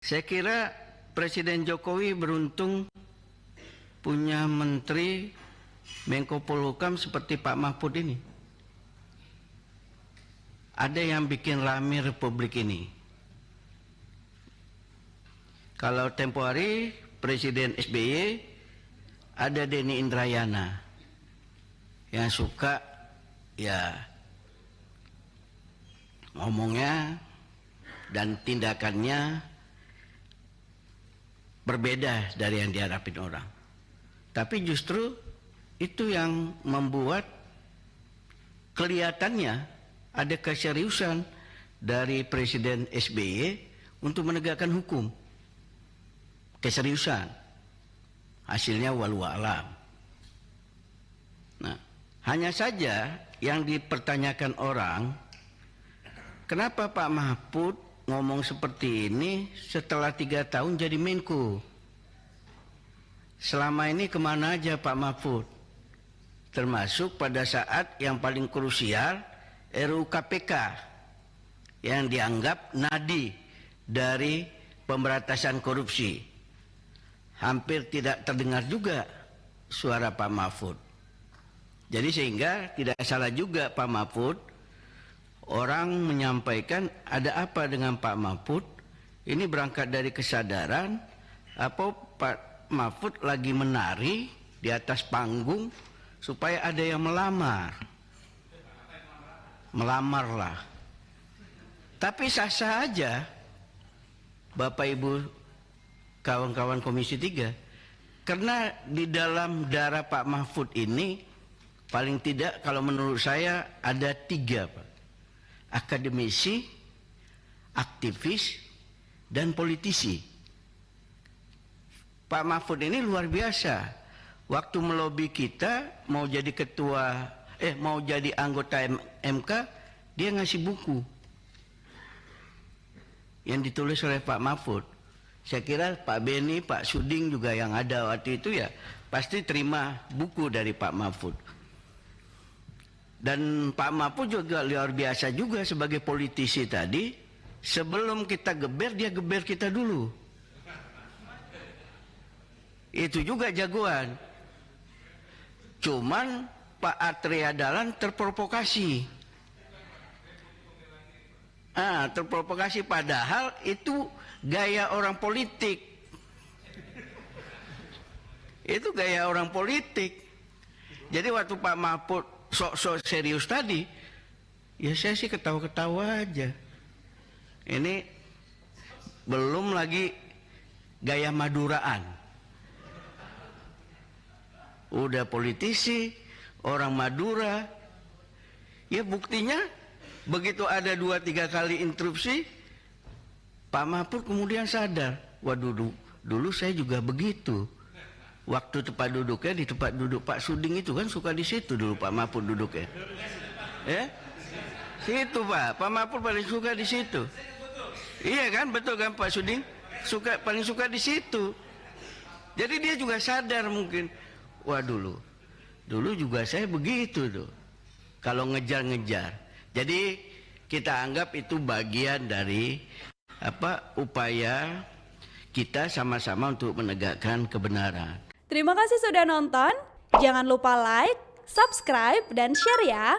Saya kira Presiden Jokowi beruntung punya menteri Menko Polhukam seperti Pak Mahfud ini. Ada yang bikin rame Republik ini. Kalau tempo hari Presiden SBY ada Denny Indrayana yang suka ya ngomongnya dan tindakannya berbeda dari yang diharapin orang. Tapi justru itu yang membuat kelihatannya ada keseriusan dari Presiden SBY untuk menegakkan hukum. Keseriusan. Hasilnya walau alam. Nah, hanya saja yang dipertanyakan orang, kenapa Pak Mahfud ngomong seperti ini setelah 3 tahun jadi Menko? Selama ini kemana aja Pak Mahfud? Termasuk pada saat yang paling krusial RUU KPK yang dianggap nadi dari pemberantasan korupsi. Hampir tidak terdengar juga suara Pak Mahfud. Jadi sehingga tidak salah juga Pak Mahfud. Orang menyampaikan ada apa dengan Pak Mahfud? Ini berangkat dari kesadaran apa Pak Mahfud lagi menari di atas panggung supaya ada yang melamar. Melamarlah. Tapi sah-sah aja Bapak Ibu kawan-kawan Komisi 3. Karena di dalam darah Pak Mahfud ini paling tidak kalau menurut saya ada 3 Pak. Akademisi, aktivis, dan politisi. Pak Mahfud ini luar biasa. Waktu melobi kita mau jadi mau jadi anggota MK, dia ngasih buku yang ditulis oleh Pak Mahfud. Saya kira Pak Beni, Pak Suding juga yang ada waktu itu ya pasti terima buku dari Pak Mahfud. Dan Pak Mahfud juga luar biasa juga sebagai politisi tadi. Sebelum kita geber, dia geber kita dulu. Itu juga jagoan. Cuman Pak Atria Dahlan terprovokasi. Terprovokasi padahal itu gaya orang politik. Itu gaya orang politik. Jadi waktu Pak Mahfud sok-sok serius tadi, ya saya sih ketawa-ketawa aja. Ini belum lagi gaya Maduraan. Udah politisi, orang Madura. Ya buktinya begitu ada 2-3 kali interupsi, Pak Mahfud kemudian sadar, waduh dulu saya juga begitu. Waktu tempat duduknya di tempat duduk Pak Suding itu kan suka di situ dulu Pak Mahfud duduknya. Ya? Situ Pak Mahfud paling suka di situ. Iya kan, betul kan Pak Suding? Paling suka di situ. Jadi dia juga sadar mungkin, wah dulu juga saya begitu tuh. Kalau ngejar-ngejar. Jadi kita anggap itu bagian dari upaya kita sama-sama untuk menegakkan kebenaran. Terima kasih sudah nonton. Jangan lupa like, subscribe, dan share ya.